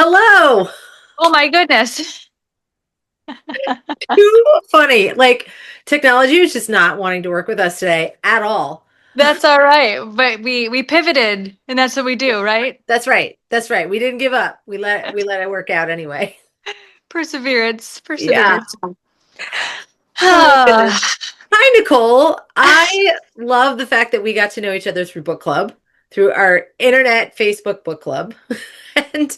Hello. Oh my goodness. Too funny. Like technology is just not wanting to work with us today at all. That's all right. But we pivoted and that's what we do, right? That's right. That's right. We didn't give up. We let it work out anyway. Perseverance, Yeah. perseverance. Oh goodness. Ah, Hi, Nicole. I love the fact that we got to know each other through book club, through our internet Facebook book club, and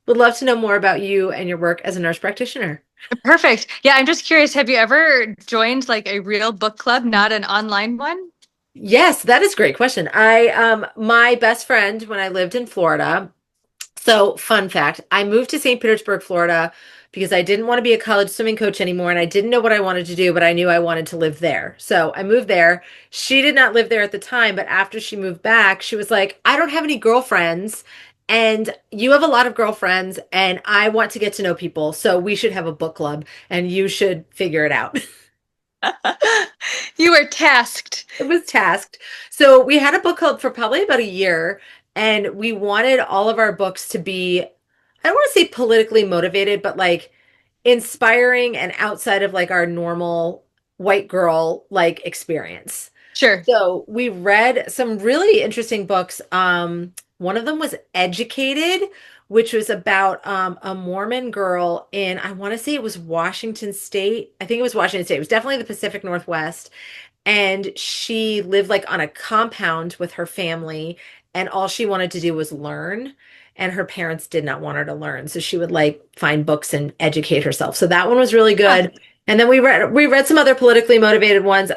would love to know more about you and your work as a nurse practitioner. Perfect. Yeah, I'm just curious, have you ever joined like a real book club, not an online one? Yes, that is a great question. I my best friend when I lived in Florida. So, fun fact, I moved to St. Petersburg, Florida because I didn't want to be a college swimming coach anymore and I didn't know what I wanted to do, but I knew I wanted to live there. So, I moved there. She did not live there at the time, but after she moved back, she was like, "I don't have any girlfriends and you have a lot of girlfriends and I want to get to know people. So, we should have a book club and you should figure it out." You were tasked. It was tasked. So we had a book club for probably about a year, and we wanted all of our books to be, I don't want to say politically motivated, but like inspiring and outside of like our normal white girl like experience. Sure. So we read some really interesting books. One of them was Educated, which was about a Mormon girl in, I want to say it was Washington State. I think it was Washington State. It was definitely the Pacific Northwest, and she lived like on a compound with her family, and all she wanted to do was learn, and her parents did not want her to learn, so she would like find books and educate herself. So that one was really Huh. good. And then we read some other politically motivated ones.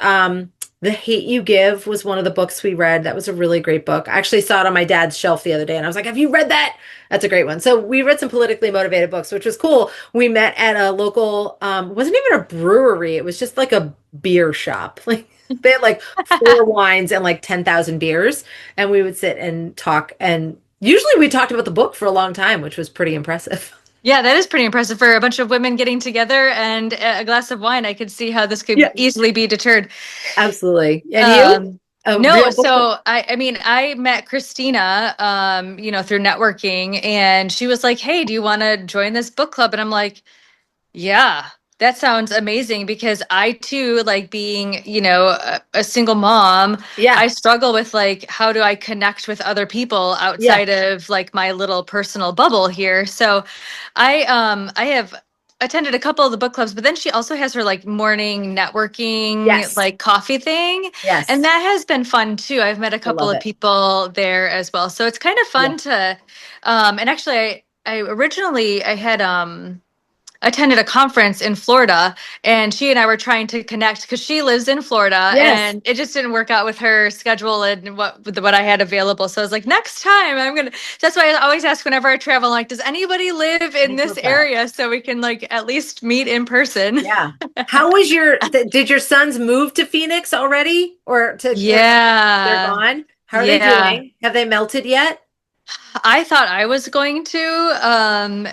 The Hate You Give was one of the books we read. That was a really great book. I actually saw it on my dad's shelf the other day and I was like, "Have you read that?" That's a great one. So we read some politically motivated books, which was cool. We met at a local wasn't even a brewery. It was just like a beer shop. Like they had like four wines and like 10,000 beers, and we would sit and talk. And usually we talked about the book for a long time, which was pretty impressive. Yeah, that is pretty impressive for a bunch of women getting together and a glass of wine. I could see how this could Yeah, easily be deterred. absolutely. And you? Um, A no, real book club? so I mean, I met Christina, through networking, and she was like, "Hey, do you want to join this book club?" And I'm like, "Yeah, that sounds amazing," because I too, like being, a single mom, I Yeah. struggle with like, how do I connect with other people Yeah. outside of like my little personal bubble here? So I have attended a couple of the book clubs, but then she also has her like morning networking, Yes. like coffee thing. And Yes. that has been fun too. I've met a I couple love of it. people there as well. So it's kind of Yeah. fun to, and actually I originally I had, attended a conference in Florida, and she and I were trying to connect because she lives in Florida Yes. and it just didn't work out with her schedule and what I had available. So I was like, next time I'm gonna, that's why I always ask whenever I travel, like, does anybody live in I this love that. area so we can like at least meet in person? Yeah. How was did your sons move to Phoenix already or they're Yeah. gone? How are they Yeah. doing? Have they melted yet? I thought I was going to.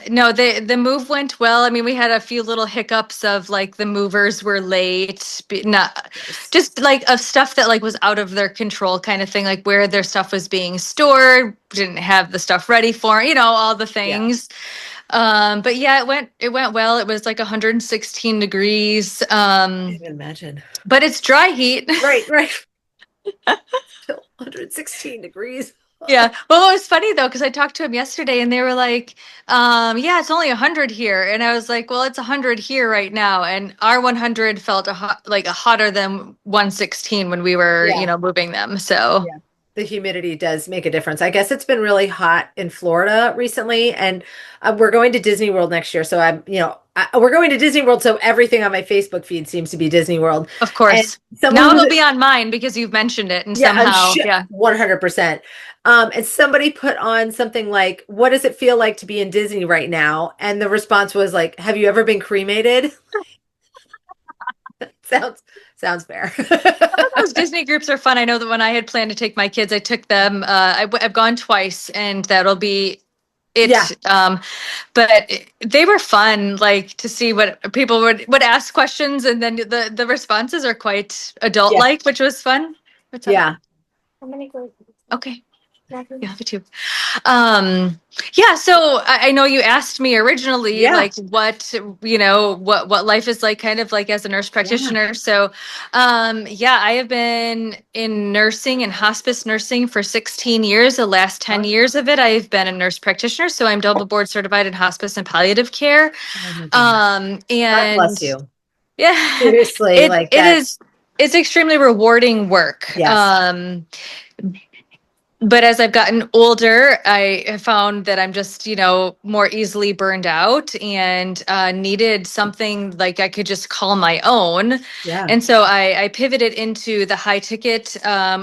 No, the move went well. I mean, we had a few little hiccups of like the movers were late, not Course. just like of stuff that like was out of their control kind of thing, like where their stuff was being stored, didn't have the stuff ready for, all the Yeah. things. But yeah, it went well. It was like 116 degrees. I can imagine. But it's dry heat. Right, right. Still 116 degrees. Yeah. Well, it was funny though, because I talked to him yesterday and they were like, yeah, it's only 100 here. And I was like, well, it's 100 here right now. And our 100 felt like a hotter than 116 when we were, Yeah. moving them. So, Yeah. The humidity does make a difference. I guess it's been really hot in Florida recently, and we're going to Disney World next year. So we're going to Disney World. So everything on my Facebook feed seems to be Disney World. of And course, someone now was, it'll be on mine because you've mentioned it and yeah, I'm somehow, sure, yeah. 100%. And somebody put on something like, "What does it feel like to be in Disney right now?" And the response was like, "Have you ever been cremated?" Sounds sounds fair. Those Disney groups are fun. I know that when I had planned to take my kids, I took them. I've gone twice, and that'll be Yeah, it. But they were fun, like to see what people would ask questions, and then the responses are quite adult yeah, like, which was fun. What's up? yeah. Okay. Yeah, me too. Um, yeah, so I know you asked me originally, Yeah. like what, what life is like kind of like as a nurse Yeah. practitioner. So, yeah, I have been in nursing and hospice nursing for 16 years. The last 10 Oh, years of it, I've been a nurse practitioner. So I'm double board certified in hospice and palliative care. oh my goodness. God bless And you. yeah, Seriously, it, like it that. is, it's extremely rewarding work. Yes. But as I've gotten older, I have found that I'm just, more easily burned out and needed something like I could just call my own. Yeah. And so I pivoted into the high ticket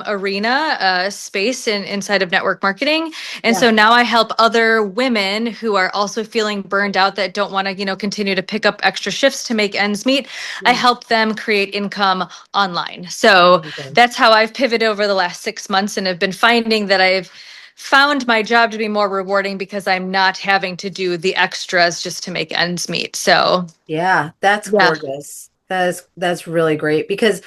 arena space inside of network marketing. And Yeah. so now I help other women who are also feeling burned out that don't want to, continue to pick up extra shifts to make ends meet. I Yeah. help them create income online. So Amazing. that's how I've pivoted over the last 6 months and have been finding that I've found my job to be more rewarding because I'm not having to do the extras just to make ends meet. So, Yeah, that's yeah. gorgeous. That's really great because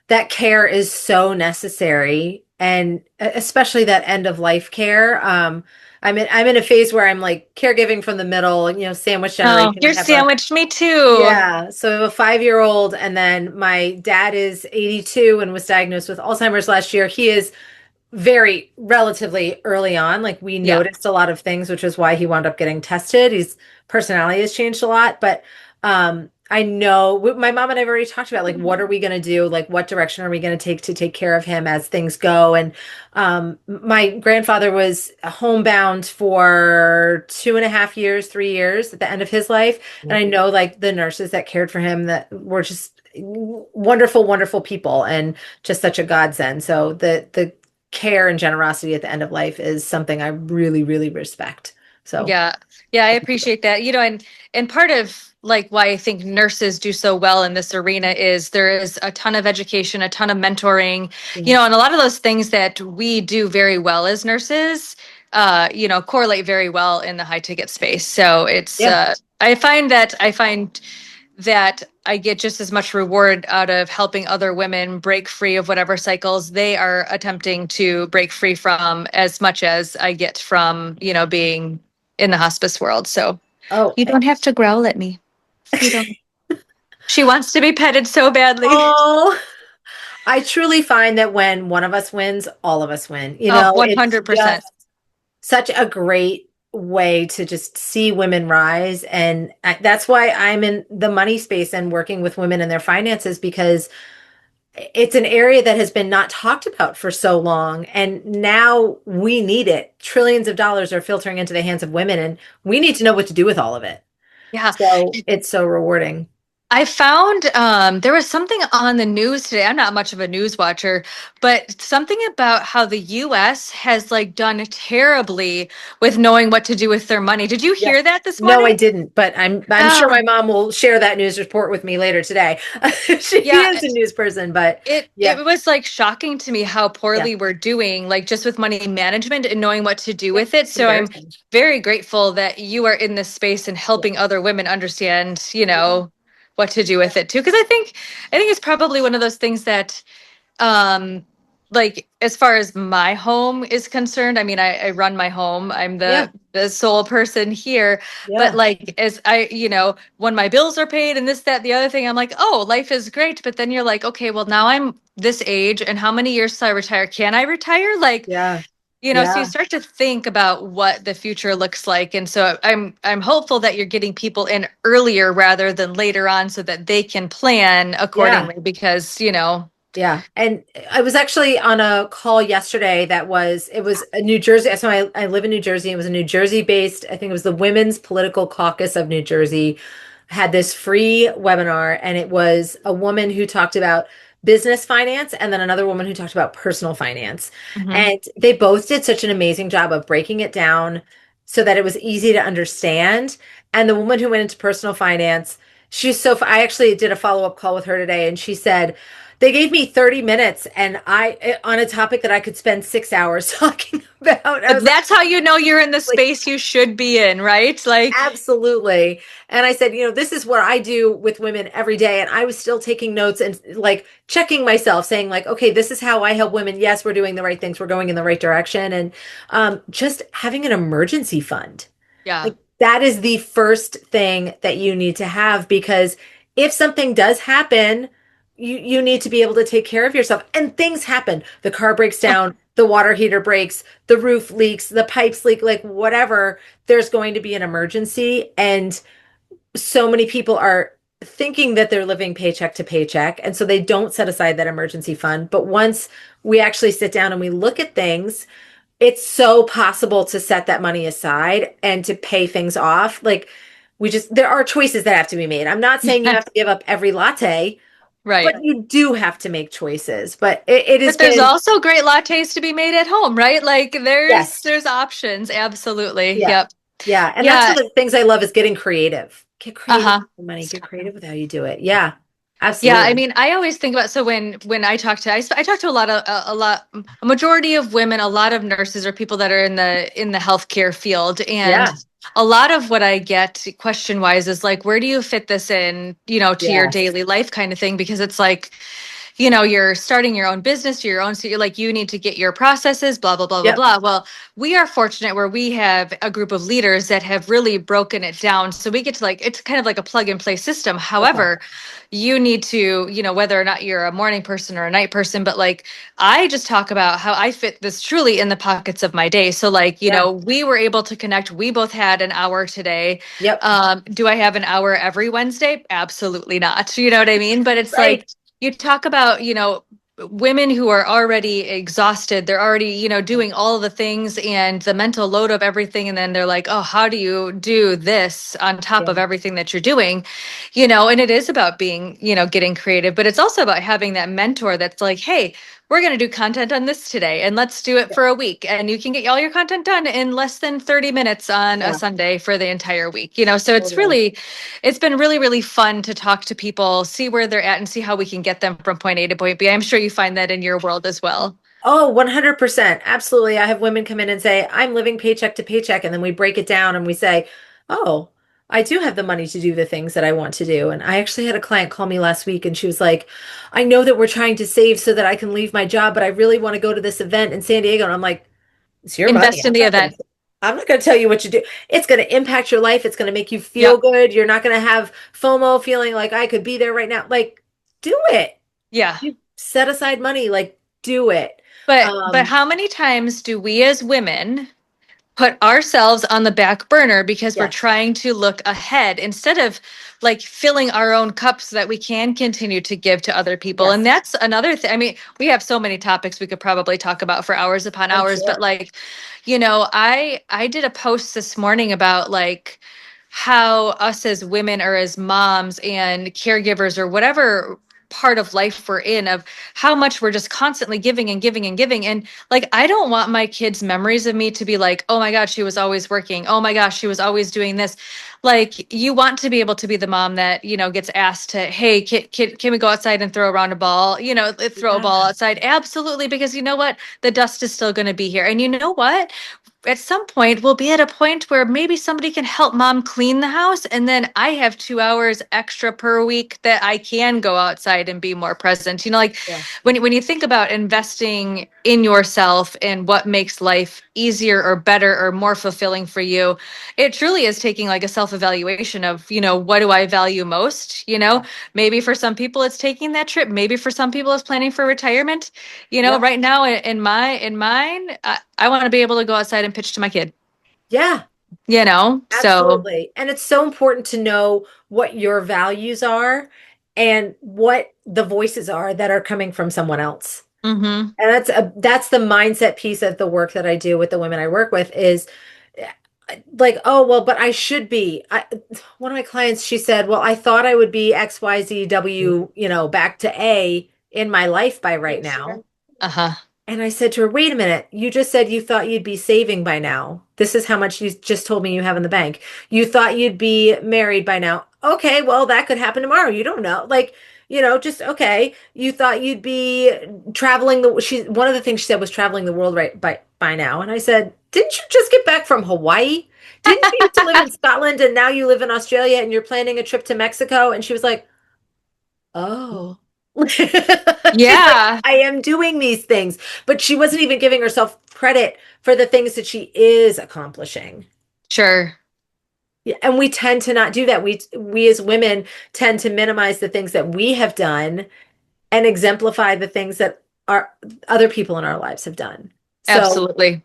that care is so necessary, and especially that end of life care. I'm in a phase where I'm like caregiving from the middle, sandwich Oh, generation. I you're have a sandwiched me too. Yeah, so I have a 5-year-old, and then my dad is 82 and was diagnosed with Alzheimer's last year. He is very relatively early on. Like we Yeah. noticed a lot of things, which is why he wound up getting tested. His personality has changed a lot, but I know my mom and I've already talked about like what are we going to do? Like what direction are we going to take care of him as things go? And my grandfather was homebound for 2.5 years, 3 years at the end of his life. And I know like the nurses that cared for him that were just wonderful, wonderful people and just such a godsend. So the care and generosity at the end of life is something I really, really respect. So, Yeah. Yeah, I appreciate that. And part of like why I think nurses do so well in this arena is there is a ton of education, a ton of mentoring, yeah, and a lot of those things that we do very well as nurses, correlate very well in the high ticket space. So it's yeah, I find that I get just as much reward out of helping other women break free of whatever cycles they are attempting to break free from as much as I get from, being in the hospice world. So oh, you don't have to growl at me. You don't. She wants to be petted so badly. oh, I truly find that when one of us wins, all of us win. Oh, It's 100%. just such a great way to just see women rise. And that's why I'm in the money space and working with women and their finances because it's an area that has been not talked about for so long. And now we need it. Trillions of dollars are filtering into the hands of women, and we need to know what to do with all of it. Yeah. So it's so rewarding. I found there was something on the news today. I'm not much of a news watcher, but something about how the US has like done terribly with knowing what to do with their money. Did you Yeah. hear that this No, I morning? didn't, but I'm sure my Oh, mom will share that news report with me later today. She yeah. is a news person, but It yeah, was like shocking to me how yeah, poorly we're doing, like just with money management and knowing what to do yeah. with it. It's So I'm embarrassing. very grateful that you are in this space and Yeah. helping other women understand, what to do with it too. Because I think it's probably one of those things that um, like as far as my home is concerned, I mean, I run my home. I'm Yeah, the sole person here. But yeah, like as when my bills are paid and this, that, the other thing, I'm like, oh, life is great. But then you're like, okay, well now I'm this age and how many years till I retire? Can I retire? Like, yeah, so you yeah, start to think about what the future looks like. And so I'm hopeful that you're getting people in earlier rather than later on so that they can plan yeah. accordingly because, Yeah. And I was actually on a call yesterday it was a New Jersey. So I live in New Jersey. It was a New Jersey based, I think it was the Women's Political Caucus of New Jersey had this free webinar, and it was a woman who talked about business finance and then another woman who talked about personal finance. Mhm. And they both did such an amazing job of breaking it down so that it was easy to understand. And the woman who went into personal finance, I actually did a follow-up call with her today, and she said, They gave me 30 minutes and on a topic that I could spend 6 hours talking about. I But was like, that's how you know you're in the like, space you should be in, right? Like, absolutely. And I said, this is what I do with women every day. And I was still taking notes and like checking myself, saying, like, okay, this is how I help women. Yes, we're doing the right things. We're going in the right direction. And just having an emergency fund. yeah. Like that is the first thing that you need to have because if something does happen, you need to be able to take care of yourself. And things happen. The car breaks down, the water heater breaks, the roof leaks, the pipes leak, like whatever, there's going to be an emergency. And so many people are thinking that they're living paycheck to paycheck. And so they don't set aside that emergency fund. But once we actually sit down and we look at things, it's so possible to set that money aside and to pay things off. Like there are choices that have to be made. I'm not saying you have to give up every latte, but Right. you do have to make choices. But it has But there's been, also great lattes to be made at home, right? Like yes, there's options. Absolutely. yeah, Yep. yeah. And that's Yeah. one of the things I love is getting creative. Get creative Uh-huh. with money, get creative with how you do it. Yeah, Yeah, I absolutely. mean, I always think about so when I talk to I talk to a majority of women, a lot of nurses or people that are in the healthcare field, and Yeah, a lot of what I get question wise is like, where do you fit this in, to your yes, daily life kind of thing? Because it's like, you're starting your own business, your own, so you're like, you need to get your processes, blah, blah, blah, blah, yep, blah. Well, we are fortunate where we have a group of leaders that have really broken it down. So we get to like, it's kind of like a plug and play system. okay, However, you need to, whether or not you're a morning person or a night person, but like, I just talk about how I fit this truly in the pockets of my day. So like, yeah, we were able to connect. We both had an hour today. yep, Do I have an hour every Wednesday? Absolutely not. You know what I mean? But it's like, right. you talk about, women who are already exhausted, they're already, doing all the things and the mental load of everything. And then they're like, oh, how do you do this on top Yeah, of everything that you're doing? And it is about being, getting creative, but it's also about having that mentor that's like, hey, we're going to do content on this today and let's do it yeah, for a week. And you can get all your content done in less than 30 minutes on a yeah, Sunday for the entire week. So totally. it's been really, really fun to talk to people, see where they're at and see how we can get them from point A to point B. I'm sure you find that in your world as well. Oh, 100%. Absolutely. I have women come in and say, I'm living paycheck to paycheck. And then we break it down and we say, oh, I do have the money to do the things that I want to do. And I actually had a client call me last week and she was like, I know that we're trying to save so that I can leave my job, but I really want to go to this event in San Diego. And I'm like, it's your money. Invest in the event. I'm not going to tell you what to do. It's going to impact your life. It's going to make you feel Yep. good. You're not going to have FOMO feeling like I could be there right now. Like, do it. Yeah. You set aside money, like do it. But Um, how many times do we as women put ourselves on the back burner because we're yes. trying to look ahead instead of like filling our own cups so that we can continue to give to other people? And Yes, that's another thing. I mean, we have so many topics we could probably talk about for hours upon I'm hours, but sure. like, I did a post this morning about like how us as women or as moms and caregivers or whatever part of life we're in, of how much we're just constantly giving and giving and giving. And like, I don't want my kids' memories of me to be like, oh my gosh, she was always working. Oh my gosh, she was always doing this. Like, you want to be able to be the mom that, gets asked to, hey, can we go outside and throw around a ball? Throw a ball Yeah. outside. Absolutely. Because you know what? The dust is still going to be here. And you know what? At some point we'll be at a point where maybe somebody can help mom clean the house, and then I have 2 hours extra per week that I can go outside and be more present. Like, Yeah. when you think about investing in yourself and what makes life easier or better or more fulfilling for you, it truly is taking like a self-evaluation of, what do I value most? Yeah. Maybe for some people it's taking that trip, maybe for some people it's planning for retirement. Yep. Right now in mine, I want to be able to go outside and pitch to my kid, Yeah. so. Absolutely. And it's so important to know what your values are and what the voices are that are coming from someone else. Mm-hmm. And that's the mindset piece of the work that I do with the women I work with is like, oh, well, but I should be. One of my clients, she said, well, I thought I would be XYZW, back to A in my life by right now. Uh-huh. And I said to her, wait a minute, you just said you thought you'd be saving by now. This is how much you just told me you have in the bank. You thought you'd be married by now. Okay, well, that could happen tomorrow. You don't know. Like, just okay. You thought you'd be traveling one of the things she said was traveling the world right by now. And I said, didn't you just get back from Hawaii? Didn't you used to live in Scotland and now you live in Australia and you're planning a trip to Mexico? And she was like, oh. She's like, Yeah, I am doing these things, but she wasn't even giving herself credit for the things that she is accomplishing. sure. Yeah, and we tend to not do that. We as women tend to minimize the things that we have done and exemplify the things that our other people in our lives have done. So Absolutely.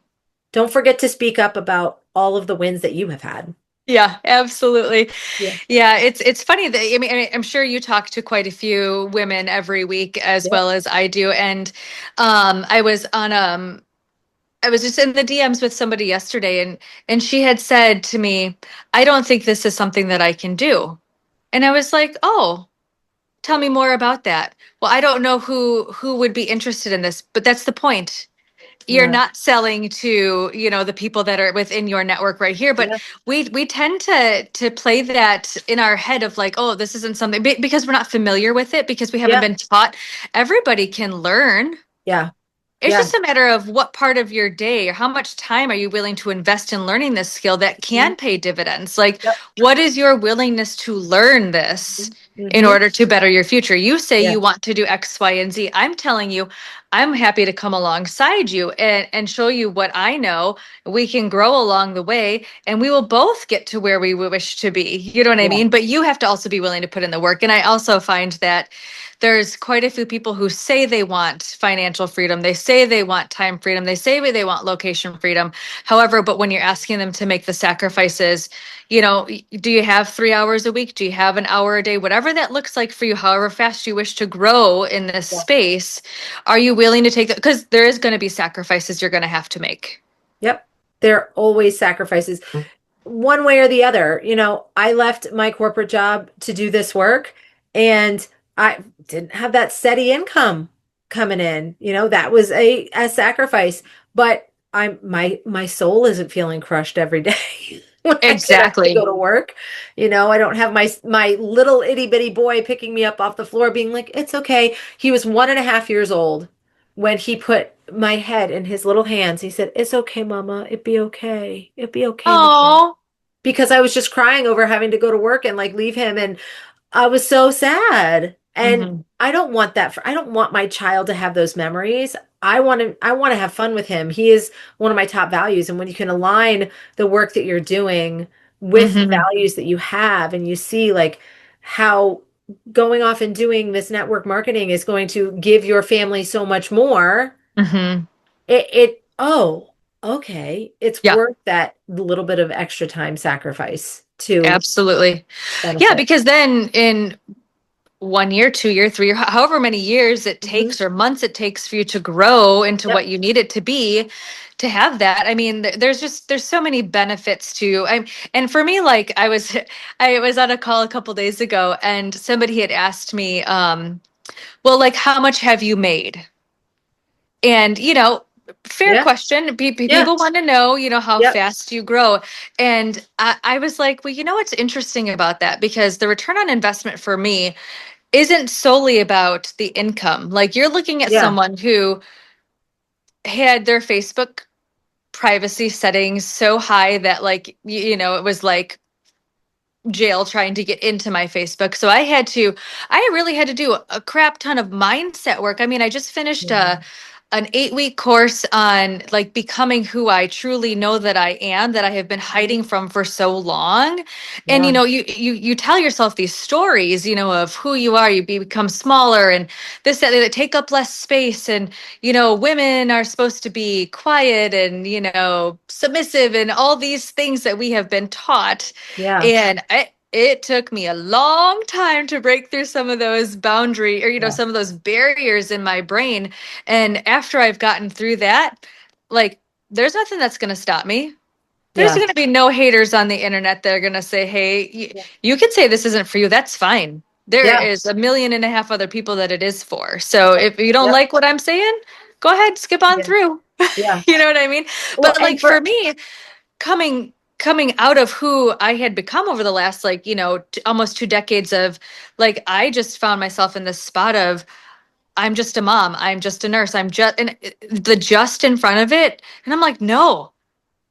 don't forget to speak up about all of the wins that you have had. Yeah, absolutely. Yeah. Yeah, it's funny that I'm sure you talk to quite a few women every week as Yep. well as I do. And I was on I was just in the DMs with somebody yesterday, and she had said to me, "I don't think this is something that I can do." And I was like, "Oh, tell me more about that." Well, I don't know who would be interested in this, but that's the point. You're Yeah. not selling to, the people that are within your network right here, but Yeah. we tend to play that in our head of like, oh, this isn't something because we're not familiar with it, because we haven't Yeah. been taught. Everybody can learn. Yeah. It's Yeah. just a matter of what part of your day or how much time are you willing to invest in learning this skill that Mhm. can pay dividends? Like, Yep. what is your willingness to learn this in Mm-hmm. order to better your future? You say Yeah. you want to do X, Y, and Z. I'm telling you, I'm happy to come alongside you and show you what I know. We can grow along the way and we will both get to where we wish to be. You know what I Yeah. mean? But you have to also be willing to put in the work. And I also find that there's quite a few people who say they want financial freedom. They say they want time freedom. They say they want location freedom. However, but when you're asking them to make the sacrifices, do you have 3 hours a week? Do you have an hour a day? Whatever that looks like for you, however fast you wish to grow in this Yeah. space, are you willing to take that? Because there is going to be sacrifices you're going to have to make. Yep. There are always sacrifices. One way or the other. I left my corporate job to do this work and I didn't have that steady income coming in. That was a sacrifice, but my soul isn't feeling crushed every day when I get up to go Exactly. to work. I don't have my little itty bitty boy picking me up off the floor being like, it's okay. He was 1.5 years old when he put my head in his little hands. He said, it's okay, mama. It'd be okay. It'd be okay, mama, Oh. because I was just crying over having to go to work and like leave him. And I was so sad. And Hmm. I don't want my child to have those memories. I want to have fun with him. He is one of my top values. And when you can align the work that you're doing with the Hmm. values that you have, and you see like how going off and doing this network marketing is going to give your family so much more, Hmm. oh, okay. It's Yeah, worth that little bit of extra time sacrifice to absolutely. Yeah, benefit. because then in 1 year, 2 year, 3 year, however many years it Hmm. takes or months it takes for you to grow into Yep. what you need it to be, to have that. I mean, there's so many benefits to. And for me, like I was on a call a couple days ago, and somebody had asked me, well, like how much have you made? And fair Yeah. question. Yeah. People want to know, how Yep. fast you grow. And I was like, well, what's interesting about that? Because the return on investment for me isn't solely about the income. Like you're looking at Yeah. someone who had their Facebook privacy settings so high that like it was like jail trying to get into my Facebook. So I really had to do a crap ton of mindset work. I mean, I just finished Yeah. an 8-week course on like becoming who I truly know that I am, that I have been Mhm. hiding from for so long. And Yeah. you tell yourself these stories, of who you are. You become smaller and this, that take up less space. And women are supposed to be quiet and submissive and all these things that we have been taught. Yeah. And it took me a long time to break through some of those boundary or Yeah. some of those barriers in my brain. And after I've gotten through that, like there's nothing that's going to stop me. There's Yeah. going to be no haters on the internet that are going to say, "Hey, Yeah. you can say this isn't for you. That's fine." There Yeah. is 1.5 million other people that it is for. So Yep. if you don't Yep. like what I'm saying, go ahead, skip on Yeah. through. Yeah. You know what I mean? Well, But and like for for me, coming coming out of who I had become over the last, like, almost 2 decades of, like, I just found myself in this spot of, I'm just a mom, I'm just a nurse, I'm just, and the just in front of it. And I'm like, no,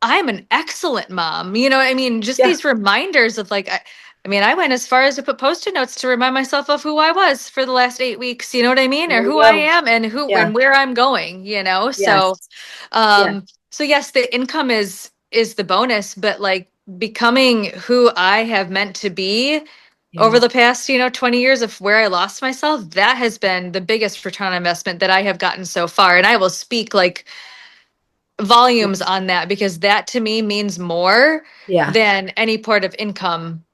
I'm an excellent mom. You know what I mean? Just Yeah. these reminders of, like, I mean, I went as far as to put post-it notes to remind myself of who I was for the last 8 weeks, you know what I mean? There Or you who I go. am and who Yeah. and where I'm going, you know? So, Yes. Yes. so yes, the income is the bonus, but like becoming who I have meant to be over Yeah. the past, 20 years of where I lost myself, that has been the biggest return on investment that I have gotten so far. And I will speak like volumes on that, because that to me means more Yeah. than any part of income.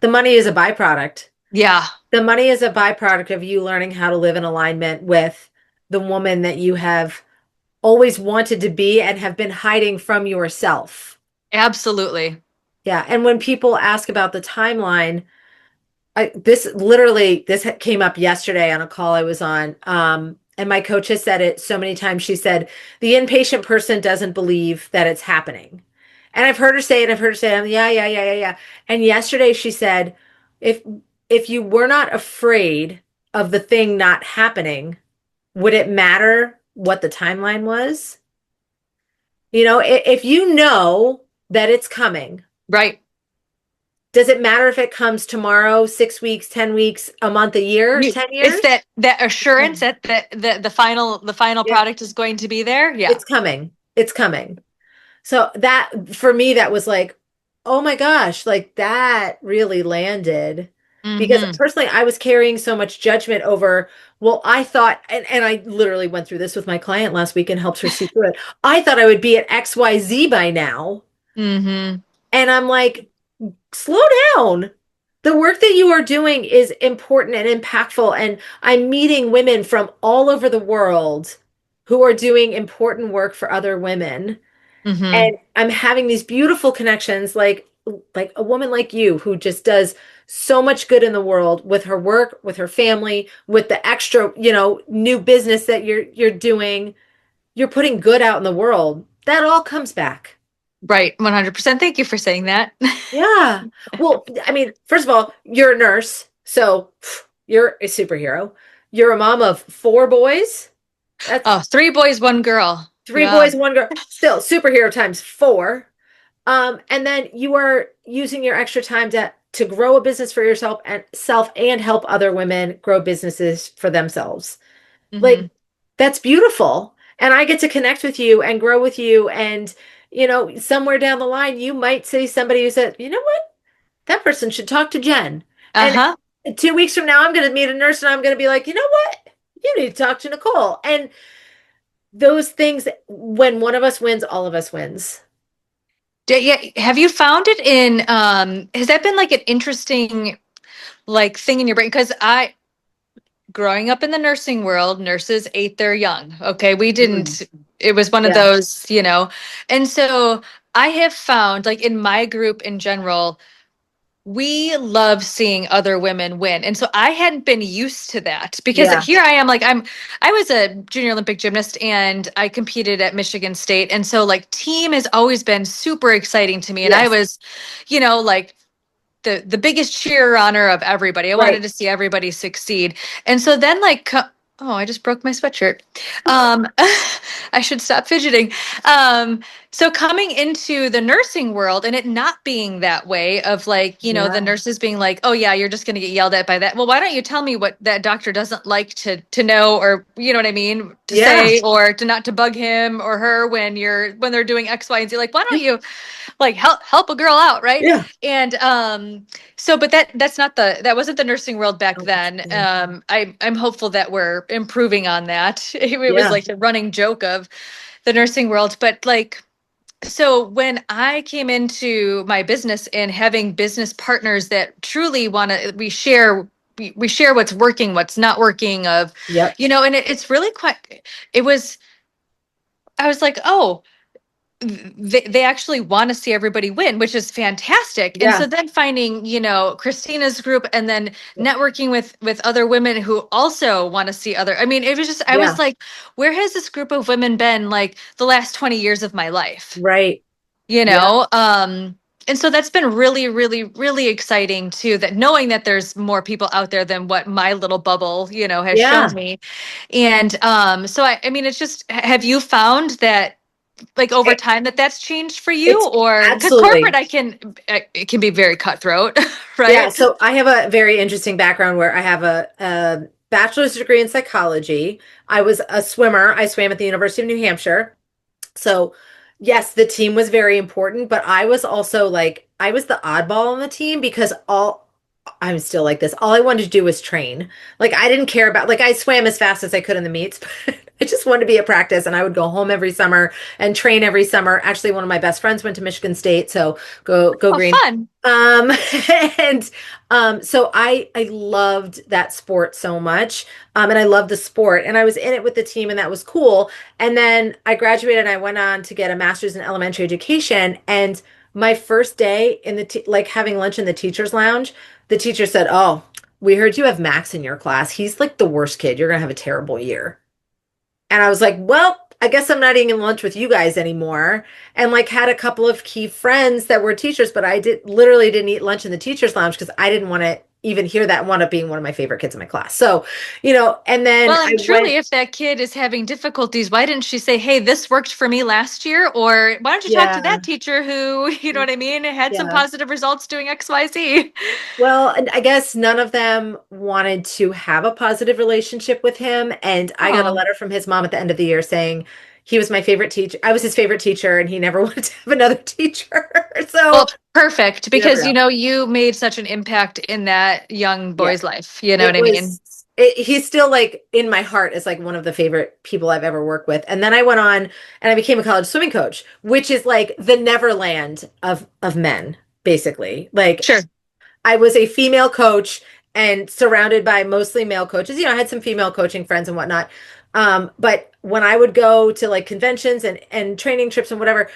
The money is a byproduct. Yeah, The money is a byproduct of you learning how to live in alignment with the woman that you have always wanted to be and have been hiding from yourself. absolutely. Yeah. And when people ask about the timeline, this came up yesterday on a call I was on. And my coach has said it so many times. She said, the inpatient person doesn't believe that it's happening. And I've heard her say it. I've heard her say, yeah, yeah, yeah, yeah, yeah. And yesterday she said, if if you were not afraid of the thing not happening, would it matter what the timeline was? If you know that it's coming, Right. does it matter if it comes tomorrow, 6 weeks, 10 weeks, a month, a year, 10 It's years? that It's assurance coming. that the final Yeah, product is going to be there. Yeah. it's coming. It's coming. So that for me, that was like, oh my gosh, like that really landed. Because Mm-hmm. personally, I was carrying so much judgment over, well, I thought, and I literally went through this with my client last week and helped her see through it. I thought I would be at XYZ by now. Mm-hmm. And I'm like, slow down. The work that you are doing is important and impactful. And I'm meeting women from all over the world who are doing important work for other women. Mm-hmm. And I'm having these beautiful connections, like a woman like you who just does so much good in the world with her work, with her family, with the extra, new business that you're doing. You're putting good out in the world. That all comes back. Right. 100%. Thank you for saying that. Yeah. Well, I mean, first of all, you're a nurse, so you're a superhero. You're a mom of four boys. That's Oh, 3 boys, 1 girl. three Yeah. boys, one girl. Still superhero times four. And then you are using your extra time to grow a business for yourself and help other women grow businesses for themselves. Like Mm-hmm. that's beautiful. And I get to connect with you and grow with you. And, somewhere down the line, you might see somebody who said, you know what? That person should talk to Jenn. And Uh-huh. 2 weeks from now, I'm going to meet a nurse and I'm going to be like, you know what? You need to talk to Nicole. And those things, when one of us wins, all of us wins. Yeah. Have you found it in, has that been like an interesting like thing in your brain? Because growing up in the nursing world, nurses ate their young. Okay. We Mm. didn't, it was one of Yeah. those. And so I have found, like, in my group in general, we love seeing other women win. And so I hadn't been used to that, because Yeah. here I am, like, I was a junior Olympic gymnast and I competed at Michigan State. And so, like, team has always been super exciting to me. And I Yes. was, like, the biggest cheer honor of everybody. I wanted Right. to see everybody succeed. And so then, like, oh, I just broke my sweatshirt. I should stop fidgeting. So coming into the nursing world and it not being that way of, like, the Yeah. nurses being like, oh yeah, you're just going to get yelled at by that. Well, why don't you tell me what that doctor doesn't like to know, or you know what I mean, to Yeah. say, or to not to bug him or her when they're doing X, Y, and Z. Like, why don't you like help a girl out, right? Yeah. And so, but that wasn't the nursing world back then. I'm hopeful that we're improving on that. It was Yeah. like the running joke of the nursing world. But, like, so when I came into my business and having business partners that truly want to, we share what's working, what's not working, of, Yep. and it's really quite, it was, I was like, oh, they actually want to see everybody win, which is fantastic. And so Yeah. then finding, Christina's group, and then networking with other women who also want to see other. I mean, it was just, I was Yeah. like, where has this group of women been, like, the last 20 years of my life? Right. You Yeah. know? And so that's been really, really, really exciting too, that knowing that there's more people out there than what my little bubble, has shown Yeah, me. And so I mean, it's just, have you found that like over it, time that that's changed for you? it's Or because corporate, absolutely. it can be very cutthroat, Yeah, right? so I have a very interesting background where I have a bachelor's degree in psychology. I was a swimmer. I swam at the University of New Hampshire. So, yes, the team was very important, but I was also like, I was the oddball on the team because I'm still like this. All I wanted to do was train. Like, I didn't care about, like, I swam as fast as I could in the meets, but I just wanted to be at practice and I would go home every summer and train every summer. Actually, one of my best friends went to Michigan State, so go Oh, green. fun. Um, and so I loved that sport so much. And I loved the sport and I was in it with the team and that was cool. And then I graduated and I went on to get a master's in elementary education. And my first day in like having lunch in the teacher's lounge, the teacher said, "Oh, we heard you have Max in your class. He's like the worst kid. You're gonna have a terrible year." And I was like, "Well, I guess I'm not eating lunch with you guys anymore." And like had a couple of key friends that were teachers, but I didn't eat lunch in the teacher's lounge because I didn't want to even hear that, wound up being one of my favorite kids in my class. So, and then Well, I and went, truly, if that kid is having difficulties, why didn't she say, "Hey, this worked for me last year"? Or why don't you talk to yeah, that teacher who, you know what I mean, had some yeah. positive results doing XYZ? Well, and I guess none of them wanted to have a positive relationship with him. And I got a Oh, letter from his mom at the end of the year saying he was my favorite teacher. I was his favorite teacher, and he never wanted to have another teacher. So well, perfect. you never Because, know. you made such an impact in that young Yeah. boy's life. You know what It I mean? was, he's still like in my heart is like one of the favorite people I've ever worked with. And then I went on and I became a college swimming coach, which is like the neverland of men, basically. Like Sure. I was a female coach and surrounded by mostly male coaches. I had some female coaching friends and whatnot. But when I would go to like conventions and training trips and whatever,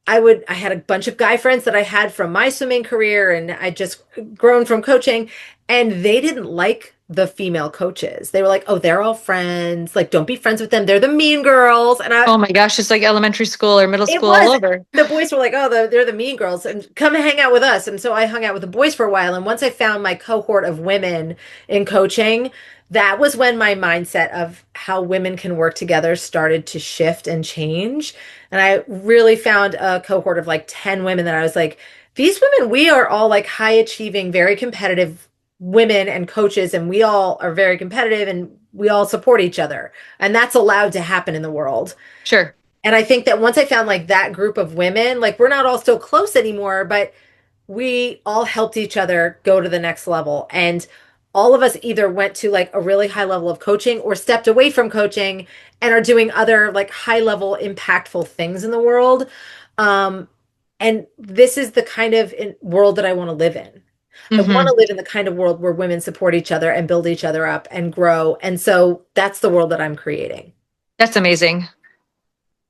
I had a bunch of guy friends that I had from my swimming career and I just grown from coaching and they didn't like the female coaches. They were like, "Oh, they're all friends. Like don't be friends with them. They're the mean girls." And Oh my gosh, it's like elementary school or middle it school all was. over. The boys were like, "Oh, they're the mean girls, and come and hang out with us." And so I hung out with the boys for a while. And once I found my cohort of women in coaching, that was when my mindset of how women can work together started to shift and change. And I really found a cohort of like 10 women that I was like, these women, we are all like high achieving, very competitive women and coaches, and we all are very competitive and we all support each other. And that's allowed to happen in the world. Sure. And I think that once I found like that group of women, like we're not all still close anymore, but we all helped each other go to the next level. And all of us either went to like a really high level of coaching or stepped away from coaching and are doing other like high level impactful things in the world. Um, and this is the kind of world that I want to live in. I want Hmm. to live in the kind of world where women support each other and build each other up and grow. And so that's the world that I'm creating. That's amazing.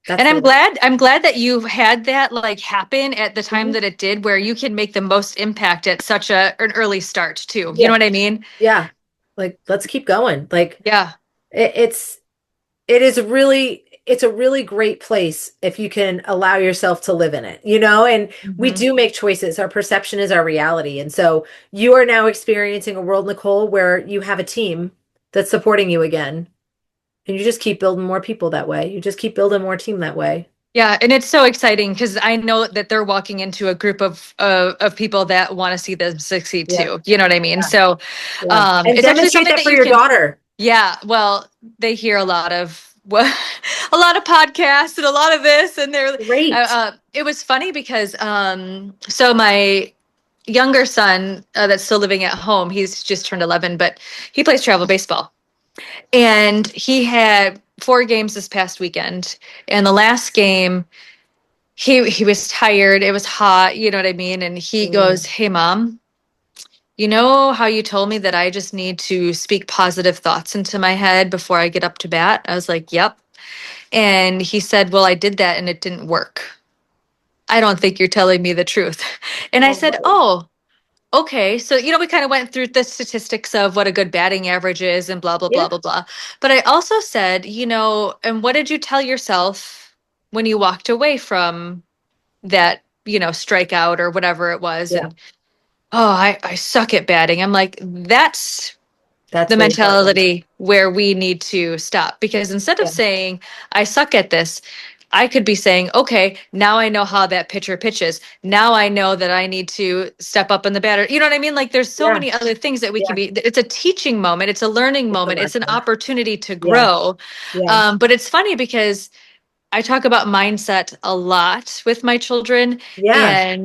That's And the world. I'm glad that you had that like happen at the time Mhm. that it did, where you can make the most impact at such an early start too. You know Yeah. what I mean? Yeah. Like, let's keep going. Like, Yeah. it, it's, it's a really great place if you can allow yourself to live in it, and we Hmm. do make choices. Our perception is our reality. And so you are now experiencing a world, Nicole, where you have a team that's supporting you again. And you just keep building more people that way. You just keep building more team that way. Yeah, and it's so exciting because I know that they're walking into a group of people that want to see them succeed Yeah. too. You know what I mean? Yeah. So, Yeah. And it's actually demonstrate something that that for you your can. daughter. Yeah, well, they hear a lot of a lot of podcasts and a lot of this, and they're. Great. It was funny because so my younger son that's still living at home, he's just turned 11, but he plays travel baseball, and he had 4 games this past weekend, and the last game he was tired, it was hot, you know what I mean, and he Mm. goes, "Hey, mom. You know how you told me that I just need to speak positive thoughts into my head before I get up to bat?" I was like, "Yep." And he said, "Well, I did that and it didn't work. I don't think you're telling me the truth." And I said, Oh, "Oh, okay." So, we kind of went through the statistics of what a good batting average is and blah, blah, yeah. blah, blah, blah. But I also said, and what did you tell yourself when you walked away from that strike out or whatever it was. Yeah. And oh, I suck at batting. I'm like, that's That's the where you start with. mentality where we need to stop, because instead of Yeah. saying I suck at this, I could be saying, okay, now I know how that pitcher pitches. Now I know that I need to step up in the batter. You know what I mean? Like there's so Yeah. many other things that we can Yeah. be. It's a teaching moment. It's a learning It's a moment. It's an lesson. opportunity to Yeah. grow. Yeah. But it's funny because I talk about mindset a lot with my children, Yeah.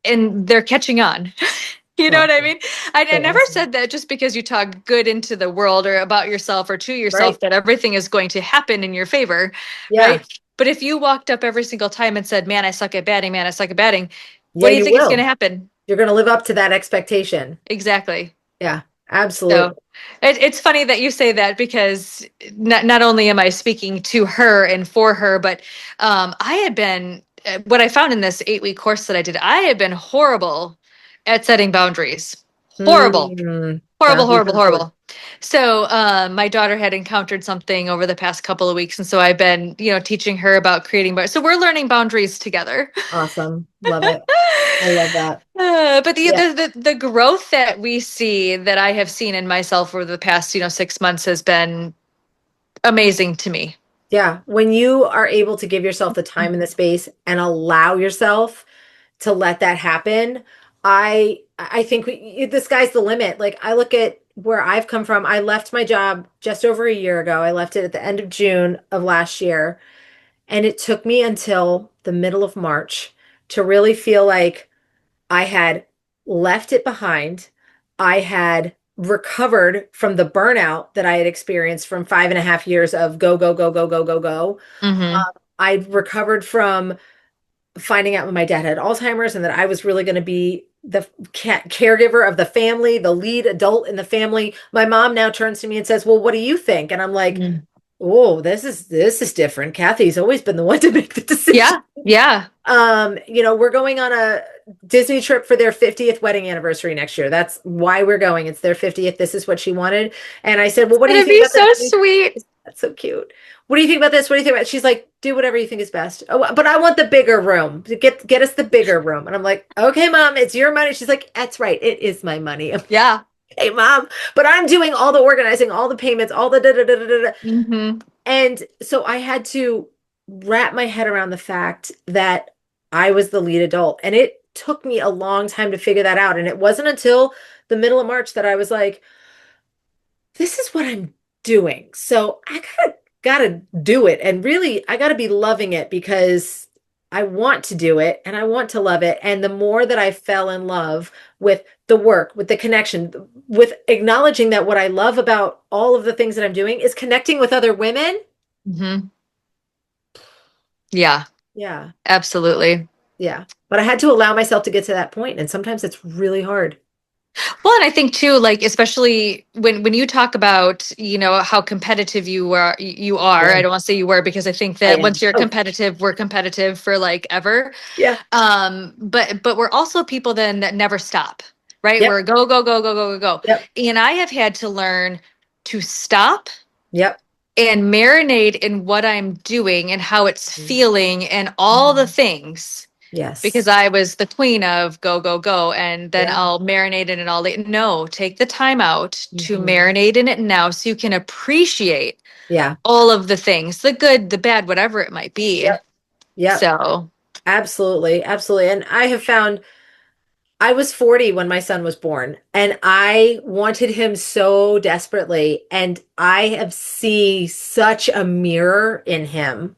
and they're catching on. You know what I Awesome. mean? I So never awesome. said that just because you talk good into the world or about yourself or to yourself Right. that everything is going to happen in your favor, Yeah. right? But if you walked up every single time and said, man, I suck at batting, man, I suck at batting, what Yeah, do you you think is going to will. happen? You're going to live up to that expectation. Exactly. Yeah. So Absolutely. it's funny that you say that, because not only am I speaking to her and for her, but I had been, what I found in this 8-week course that I did, I had been horrible at setting boundaries. Horrible. Mm, Horrible, boundaries are horrible, important. horrible. So, my daughter had encountered something over the past couple of weeks, and so I've been, teaching her about creating boundaries. So we're learning boundaries together. Awesome. Love it. I love that. But the, Yeah. the growth that we see, that I have seen in myself over the past, 6 months, has been amazing to me. Yeah. When you are able to give yourself the time and the space and allow yourself to let that happen, I think the sky's the limit. Like I look at where I've come from. I left my job just over a year ago. I left it at the end of June of last year, and it took me until the middle of March to really feel like I had left it behind. I had recovered from the burnout that I had experienced from 5.5 years of go, go, go, go, go, go, go. Hmm. I recovered from finding out when my dad had Alzheimer's and that I was really going to be the caregiver of the family, the lead adult in the family. My mom now turns to me and says, "Well, what do you think?" And I'm like, "Oh, this is different. Kathy's always been the one to make the decision." Yeah, yeah. We're going on a Disney trip for their 50th wedding anniversary next year. That's why we're going. It's their 50th. This is what she wanted. And I said, "Well, what do you It'd think be about so the sweet. That's so cute. What do you think about this? What do you think about it?" She's like, "Do whatever you think is best." Oh, but I want the bigger room. Get us the bigger room. And I'm like, "Okay, mom, it's your money." She's like, "That's right. It is my money." I'm like, Yeah. "Hey, mom, but I'm doing all the organizing, all the payments, all the da da da da da." Hmm. And so I had to wrap my head around the fact that I was the lead adult. And it took me a long time to figure that out. And it wasn't until the middle of March that I was like, this is what I'm doing. So I gotta do it. And really, I gotta be loving it because I want to do it and I want to love it. And the more that I fell in love with the work, with the connection, with acknowledging that what I love about all of the things that I'm doing is connecting with other women. Hmm. Yeah, Yeah. absolutely. Yeah. But I had to allow myself to get to that point, and sometimes it's really hard. Well, and I think too, like especially when you talk about, how competitive you are. I Yeah, don't want to say you were, because I think I that once am. you're Oh, competitive, we're competitive for like ever. yeah. But we're also people then that never stop, right? Yep. We're go, go, go, go, go, go, go. Yep. And I have had to learn to stop Yep. and marinate in what I'm doing and how it's feeling and all the Mhm. things, because Yes. I was the queen of go, go, go. And then Yeah. I'll marinate in it all day. No, take the time out to Hmm. marinate in it now so you can appreciate Yeah. all of the things, the good, the bad, whatever it might be. Yep. Yep. So, Absolutely. Absolutely. And I have found I was 40 when my son was born, and I wanted him so desperately. And I have see such a mirror in him.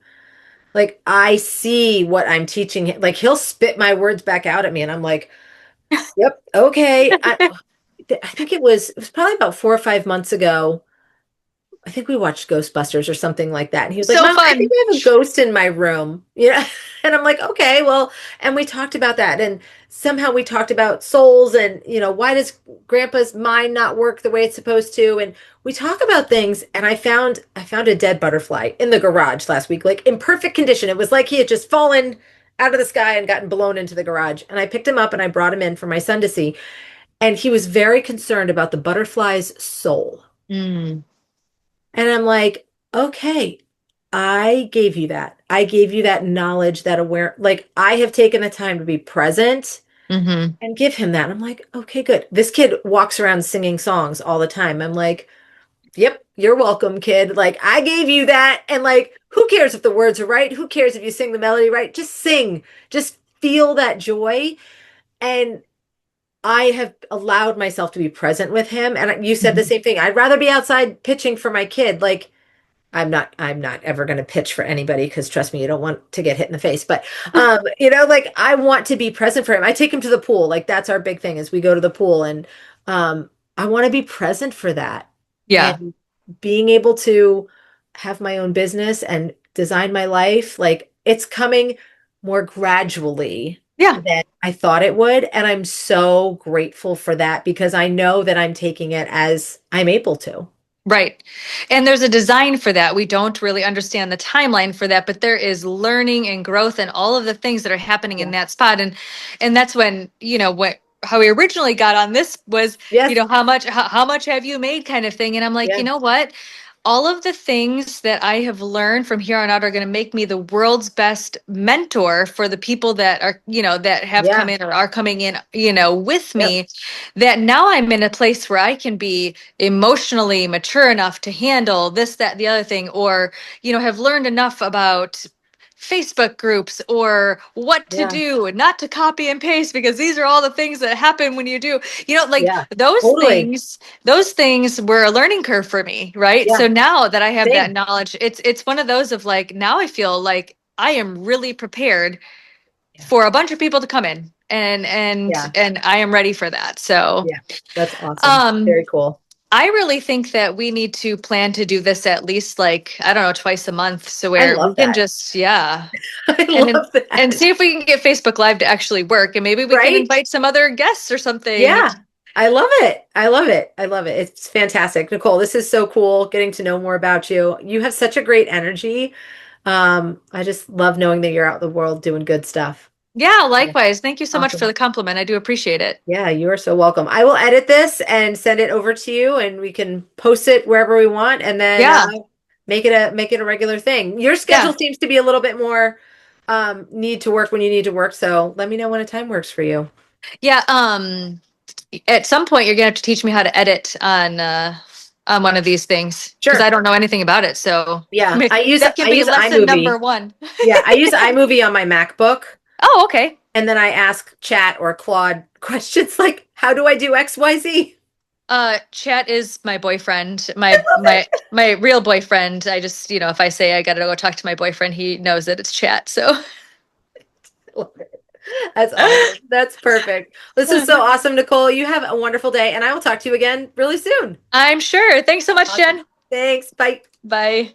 Like I see what I'm teaching him. Like he'll spit my words back out at me, and I'm like, "Yep, okay." I think it was probably about 4 or 5 months ago. I think we watched Ghostbusters or something like that. And he was like, so "Mom, I think fun. we have a ghost in my room." And I'm like, "Okay, well," and we talked about that. And somehow we talked about souls and, why does grandpa's mind not work the way it's supposed to? And we talk about things. And I found a dead butterfly in the garage last week, like in perfect condition. It was like he had just fallen out of the sky and gotten blown into the garage. And I picked him up and I brought him in for my son to see. And he was very concerned about the butterfly's soul. Mm. And I'm like, "Okay, I gave you that. I gave you that knowledge, that aware, like I have taken the time to be present Hmm. and give him that. I'm like, okay, good. This kid walks around singing songs all the time. I'm like, yep, you're welcome, kid. Like I gave you that. And like, who cares if the words are right? Who cares if you sing the melody right? Just sing. Just feel that joy. And I have allowed myself to be present with him. And you said the Hmm. same thing. I'd rather be outside pitching for my kid. Like I'm not ever going to pitch for anybody because trust me, you don't want to get hit in the face. But like I want to be present for him. I take him to the pool. Like that's our big thing is we go to the pool and um I want to be present for that. Yeah. And being able to have my own business and design my life, like it's coming more gradually Yeah. than I thought it would. And I'm so grateful for that because I know that I'm taking it as I'm able to. Right. And there's a design for that. We don't really understand the timeline for that, but there is learning and growth and all of the things that are happening in Yeah. that spot. And that's when, what how we originally got on this was, Yes. how much have you made kind of thing. And I'm like, you Yeah. know what? All of the things that I have learned from here on out are going to make me the world's best mentor for the people that are, that have come Yeah. in or are coming in, with Yep. me, that now I'm in a place where I can be emotionally mature enough to handle this, that, the other thing, or, have learned enough about Facebook groups or what to Yeah. do and not to copy and paste because these are all the things that happen when you do, like Yeah. those Totally. things were a learning curve for me, right? Yeah. So now that I have that Same. knowledge, it's one of those of like, now I feel like I am really prepared Yeah. for a bunch of people to come in and and Yeah. and I am ready for that. So Yeah. That's awesome. um Very cool. I really think that we need to plan to do this at least like, I don't know, twice a month. So I where we love can that. just, yeah. I And love and that. see if we can get Facebook Live to actually work. And maybe we can Right? invite some other guests or something. Yeah. I love it. I love it. I love it. It's fantastic. Nicole, this is so cool getting to know more about you. You have such a great energy. I just love knowing that you're out in the world doing good stuff. Yeah, So, likewise. Thank you so much for awesome. the compliment. I do appreciate it. Yeah, you are so welcome. I will edit this and send it over to you and we can post it wherever we want and then Yeah. make it a regular thing. Your schedule Yeah. seems to be a little bit more need to work when you need to work, so let me know when a time works for you. Yeah. At some point you're gonna have to teach me how to edit on one of these things because I Sure. don't know anything about it. So Yeah, I use that can I be use lesson number iMovie. one. Yeah, I use iMovie on my MacBook Oh, okay. and then I ask Chat or Claude questions like how do I do XYZ? Chat is my boyfriend, I my love my it. my real boyfriend. I just, if I say I gotta go talk to my boyfriend, he knows that it's Chat. So I love it. That's awesome. That's perfect. This is so awesome, Nicole. You have a wonderful day and I will talk to you again really soon. I'm sure. Thanks so much, Awesome. Jen. Thanks. Bye. Bye.